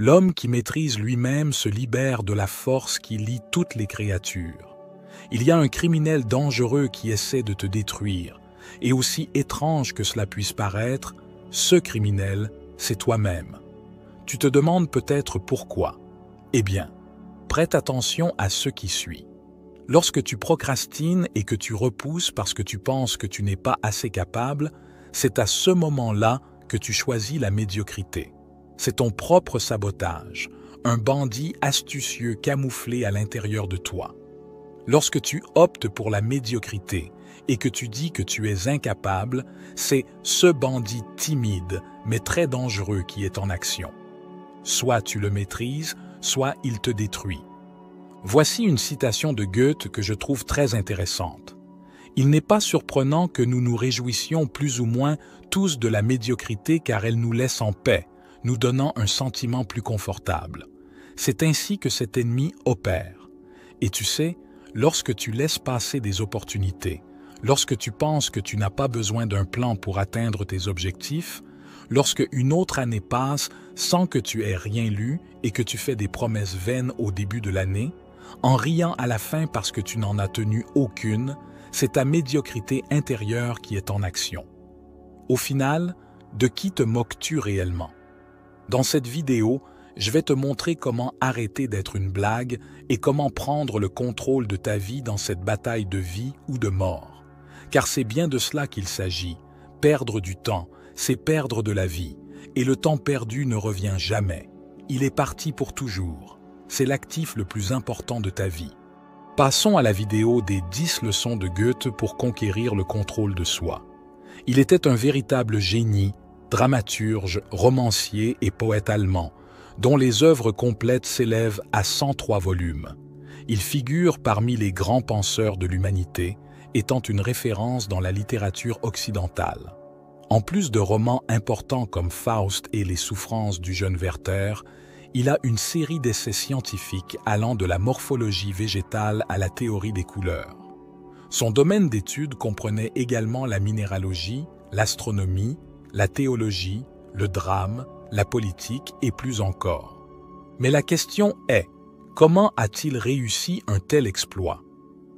L'homme qui maîtrise lui-même se libère de la force qui lie toutes les créatures. Il y a un criminel dangereux qui essaie de te détruire, et aussi étrange que cela puisse paraître, ce criminel, c'est toi-même. Tu te demandes peut-être pourquoi. Eh bien, prête attention à ce qui suit. Lorsque tu procrastines et que tu repousses parce que tu penses que tu n'es pas assez capable, c'est à ce moment-là que tu choisis la médiocrité. C'est ton propre sabotage, un bandit astucieux camouflé à l'intérieur de toi. Lorsque tu optes pour la médiocrité et que tu dis que tu es incapable, c'est ce bandit timide mais très dangereux qui est en action. Soit tu le maîtrises, soit il te détruit. Voici une citation de Goethe que je trouve très intéressante. Il n'est pas surprenant que nous nous réjouissions plus ou moins tous de la médiocrité car elle nous laisse en paix, nous donnant un sentiment plus confortable. C'est ainsi que cet ennemi opère. Et tu sais, lorsque tu laisses passer des opportunités, lorsque tu penses que tu n'as pas besoin d'un plan pour atteindre tes objectifs, lorsque une autre année passe sans que tu aies rien lu et que tu fais des promesses vaines au début de l'année, en riant à la fin parce que tu n'en as tenu aucune, c'est ta médiocrité intérieure qui est en action. Au final, de qui te moques-tu réellement? Dans cette vidéo, je vais te montrer comment arrêter d'être une blague et comment prendre le contrôle de ta vie dans cette bataille de vie ou de mort. Car c'est bien de cela qu'il s'agit. Perdre du temps, c'est perdre de la vie. Et le temps perdu ne revient jamais. Il est parti pour toujours. C'est l'actif le plus important de ta vie. Passons à la vidéo des 10 leçons de Goethe pour conquérir le contrôle de soi. Il était un véritable génie, dramaturge, romancier et poète allemand, dont les œuvres complètes s'élèvent à 103 volumes. Il figure parmi les grands penseurs de l'humanité, étant une référence dans la littérature occidentale. En plus de romans importants comme Faust et Les souffrances du jeune Werther, il a une série d'essais scientifiques allant de la morphologie végétale à la théorie des couleurs. Son domaine d'étude comprenait également la minéralogie, l'astronomie, la théologie, le drame, la politique et plus encore. Mais la question est, comment a-t-il réussi un tel exploit?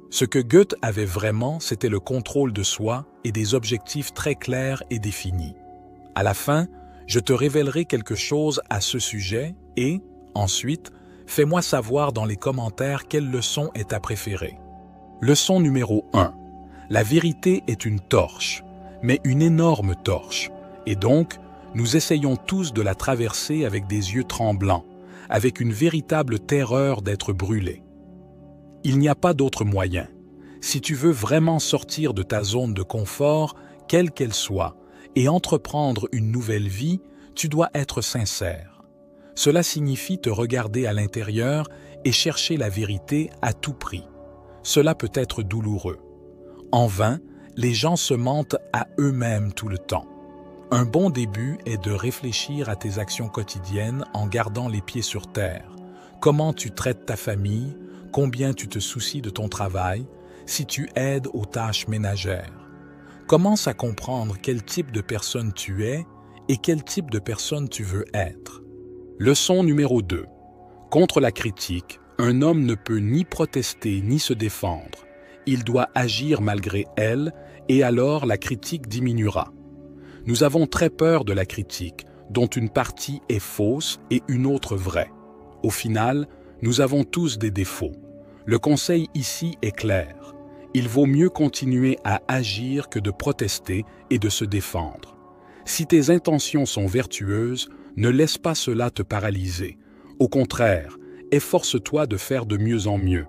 Ce que Goethe avait vraiment, c'était le contrôle de soi et des objectifs très clairs et définis. À la fin, je te révélerai quelque chose à ce sujet et, ensuite, fais-moi savoir dans les commentaires quelle leçon est ta préférée. Leçon numéro 1. La vérité est une torche, mais une énorme torche, et donc, nous essayons tous de la traverser avec des yeux tremblants, avec une véritable terreur d'être brûlés. Il n'y a pas d'autre moyen. Si tu veux vraiment sortir de ta zone de confort, quelle qu'elle soit, et entreprendre une nouvelle vie, tu dois être sincère. Cela signifie te regarder à l'intérieur et chercher la vérité à tout prix. Cela peut être douloureux. En vain, les gens se mentent à eux-mêmes tout le temps. Un bon début est de réfléchir à tes actions quotidiennes en gardant les pieds sur terre. Comment tu traites ta famille, combien tu te soucies de ton travail, si tu aides aux tâches ménagères. Commence à comprendre quel type de personne tu es et quel type de personne tu veux être. Leçon numéro 2. Contre la critique, un homme ne peut ni protester ni se défendre. Il doit agir malgré elle et alors la critique diminuera. Nous avons très peur de la critique, dont une partie est fausse et une autre vraie. Au final, nous avons tous des défauts. Le conseil ici est clair. Il vaut mieux continuer à agir que de protester et de se défendre. Si tes intentions sont vertueuses, ne laisse pas cela te paralyser. Au contraire, efforce-toi de faire de mieux en mieux.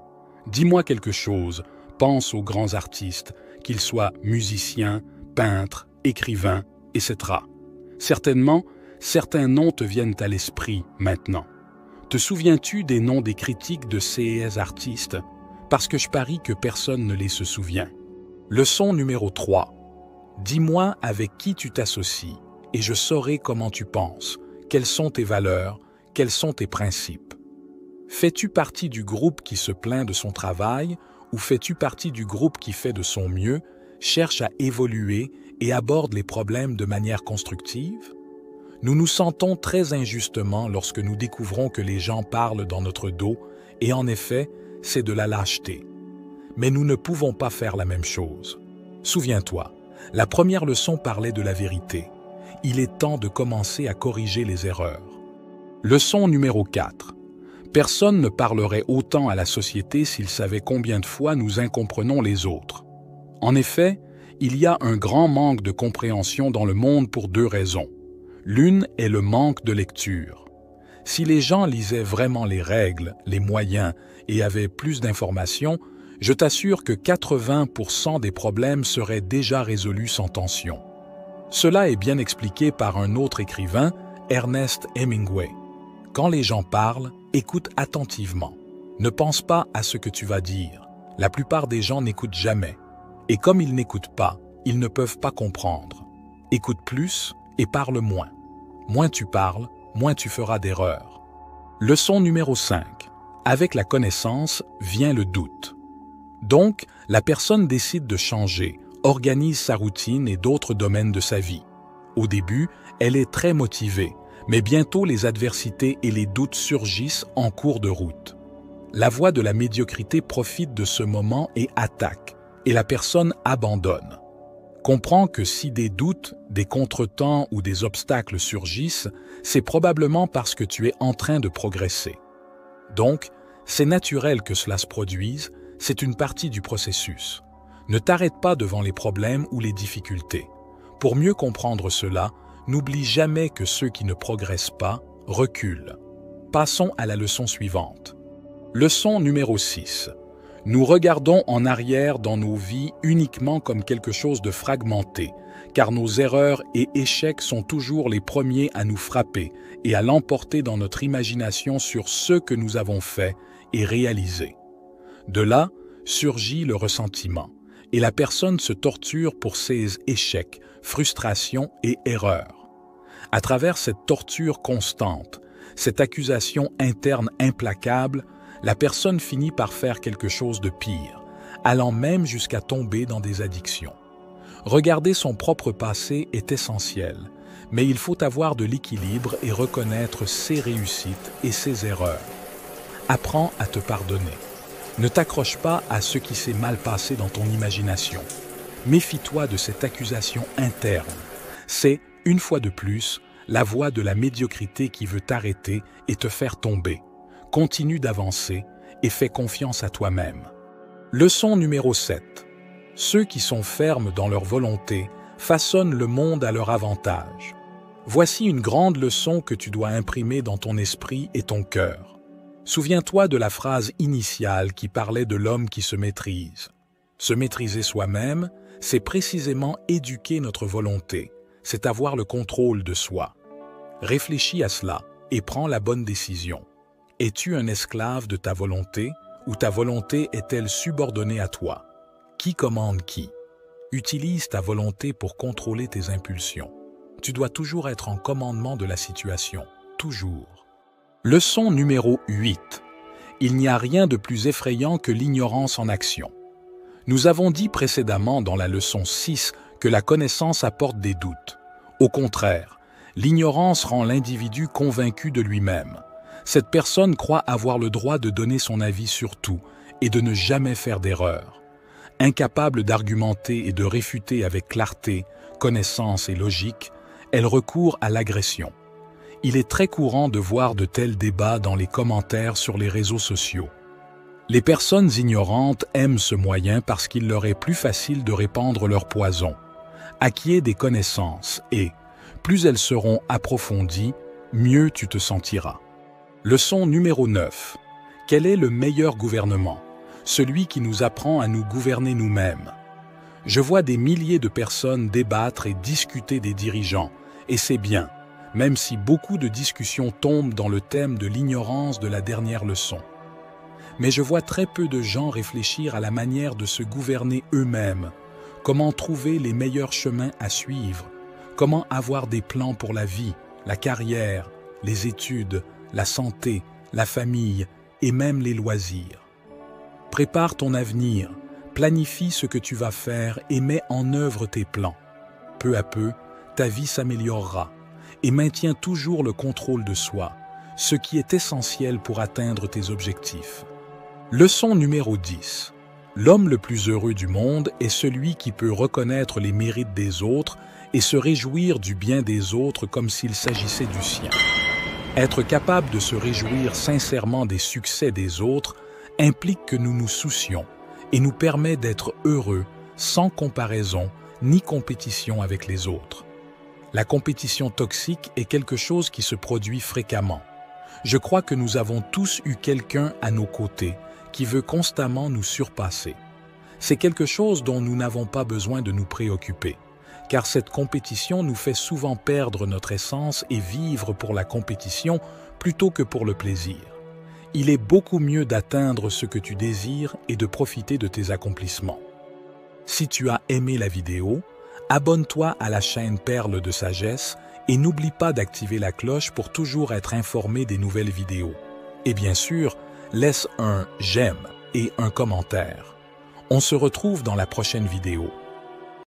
Dis-moi quelque chose, pense aux grands artistes, qu'ils soient musiciens, peintres, écrivains, etc. Certainement, certains noms te viennent à l'esprit maintenant. Te souviens-tu des noms des critiques de ces artistes? Parce que je parie que personne ne les se souvient. Leçon numéro 3. Dis-moi avec qui tu t'associes et je saurai comment tu penses, quelles sont tes valeurs, quels sont tes principes. Fais-tu partie du groupe qui se plaint de son travail ou fais-tu partie du groupe qui fait de son mieux, cherche à évoluer et aborde les problèmes de manière constructive? Nous nous sentons très injustement lorsque nous découvrons que les gens parlent dans notre dos, et en effet, c'est de la lâcheté. Mais nous ne pouvons pas faire la même chose. Souviens-toi, la première leçon parlait de la vérité. Il est temps de commencer à corriger les erreurs. Leçon numéro 4. Personne ne parlerait autant à la société s'il savait combien de fois nous incomprenons les autres. En effet, il y a un grand manque de compréhension dans le monde pour 2 raisons. L'une est le manque de lecture. Si les gens lisaient vraiment les règles, les moyens et avaient plus d'informations, je t'assure que 80% des problèmes seraient déjà résolus sans tension. Cela est bien expliqué par un autre écrivain, Ernest Hemingway. Quand les gens parlent, écoute attentivement. Ne pense pas à ce que tu vas dire. La plupart des gens n'écoutent jamais. Et comme ils n'écoutent pas, ils ne peuvent pas comprendre. Écoute plus et parle moins. Moins tu parles, moins tu feras d'erreurs. Leçon numéro 5. Avec la connaissance vient le doute. Donc, la personne décide de changer, organise sa routine et d'autres domaines de sa vie. Au début, elle est très motivée, mais bientôt les adversités et les doutes surgissent en cours de route. La voie de la médiocrité profite de ce moment et attaque, et la personne abandonne. Comprends que si des doutes, des contretemps ou des obstacles surgissent, c'est probablement parce que tu es en train de progresser. Donc, c'est naturel que cela se produise, c'est une partie du processus. Ne t'arrête pas devant les problèmes ou les difficultés. Pour mieux comprendre cela, n'oublie jamais que ceux qui ne progressent pas reculent. Passons à la leçon suivante. Leçon numéro 6. Nous regardons en arrière dans nos vies uniquement comme quelque chose de fragmenté, car nos erreurs et échecs sont toujours les premiers à nous frapper et à l'emporter dans notre imagination sur ce que nous avons fait et réalisé. De là surgit le ressentiment, et la personne se torture pour ses échecs, frustrations et erreurs. À travers cette torture constante, cette accusation interne implacable, la personne finit par faire quelque chose de pire, allant même jusqu'à tomber dans des addictions. Regarder son propre passé est essentiel, mais il faut avoir de l'équilibre et reconnaître ses réussites et ses erreurs. Apprends à te pardonner. Ne t'accroche pas à ce qui s'est mal passé dans ton imagination. Méfie-toi de cette accusation interne. C'est, une fois de plus, la voie de la médiocrité qui veut t'arrêter et te faire tomber. Continue d'avancer et fais confiance à toi-même. Leçon numéro 7. Ceux qui sont fermes dans leur volonté façonnent le monde à leur avantage. Voici une grande leçon que tu dois imprimer dans ton esprit et ton cœur. Souviens-toi de la phrase initiale qui parlait de l'homme qui se maîtrise. Se maîtriser soi-même, c'est précisément éduquer notre volonté, c'est avoir le contrôle de soi. Réfléchis à cela et prends la bonne décision. Es-tu un esclave de ta volonté ou ta volonté est-elle subordonnée à toi? Qui commande qui? Utilise ta volonté pour contrôler tes impulsions. Tu dois toujours être en commandement de la situation, toujours. Leçon numéro 8. Il n'y a rien de plus effrayant que l'ignorance en action. Nous avons dit précédemment dans la leçon 6 que la connaissance apporte des doutes. Au contraire, l'ignorance rend l'individu convaincu de lui-même. Cette personne croit avoir le droit de donner son avis sur tout et de ne jamais faire d'erreur. Incapable d'argumenter et de réfuter avec clarté, connaissance et logique, elle recourt à l'agression. Il est très courant de voir de tels débats dans les commentaires sur les réseaux sociaux. Les personnes ignorantes aiment ce moyen parce qu'il leur est plus facile de répandre leur poison. Acquiers des connaissances et, plus elles seront approfondies, mieux tu te sentiras. Leçon numéro 9. Quel est le meilleur gouvernement? Celui qui nous apprend à nous gouverner nous-mêmes. Je vois des milliers de personnes débattre et discuter des dirigeants, et c'est bien, même si beaucoup de discussions tombent dans le thème de l'ignorance de la dernière leçon. Mais je vois très peu de gens réfléchir à la manière de se gouverner eux-mêmes, comment trouver les meilleurs chemins à suivre, comment avoir des plans pour la vie, la carrière, les études, la santé, la famille et même les loisirs. Prépare ton avenir, planifie ce que tu vas faire et mets en œuvre tes plans. Peu à peu, ta vie s'améliorera et maintiens toujours le contrôle de soi, ce qui est essentiel pour atteindre tes objectifs. Leçon numéro 10. L'homme le plus heureux du monde est celui qui peut reconnaître les mérites des autres et se réjouir du bien des autres comme s'il s'agissait du sien. Être capable de se réjouir sincèrement des succès des autres implique que nous nous soucions et nous permet d'être heureux sans comparaison ni compétition avec les autres. La compétition toxique est quelque chose qui se produit fréquemment. Je crois que nous avons tous eu quelqu'un à nos côtés qui veut constamment nous surpasser. C'est quelque chose dont nous n'avons pas besoin de nous préoccuper, car cette compétition nous fait souvent perdre notre essence et vivre pour la compétition plutôt que pour le plaisir. Il est beaucoup mieux d'atteindre ce que tu désires et de profiter de tes accomplissements. Si tu as aimé la vidéo, abonne-toi à la chaîne Perles de Sagesse et n'oublie pas d'activer la cloche pour toujours être informé des nouvelles vidéos. Et bien sûr, laisse un j'aime et un commentaire. On se retrouve dans la prochaine vidéo.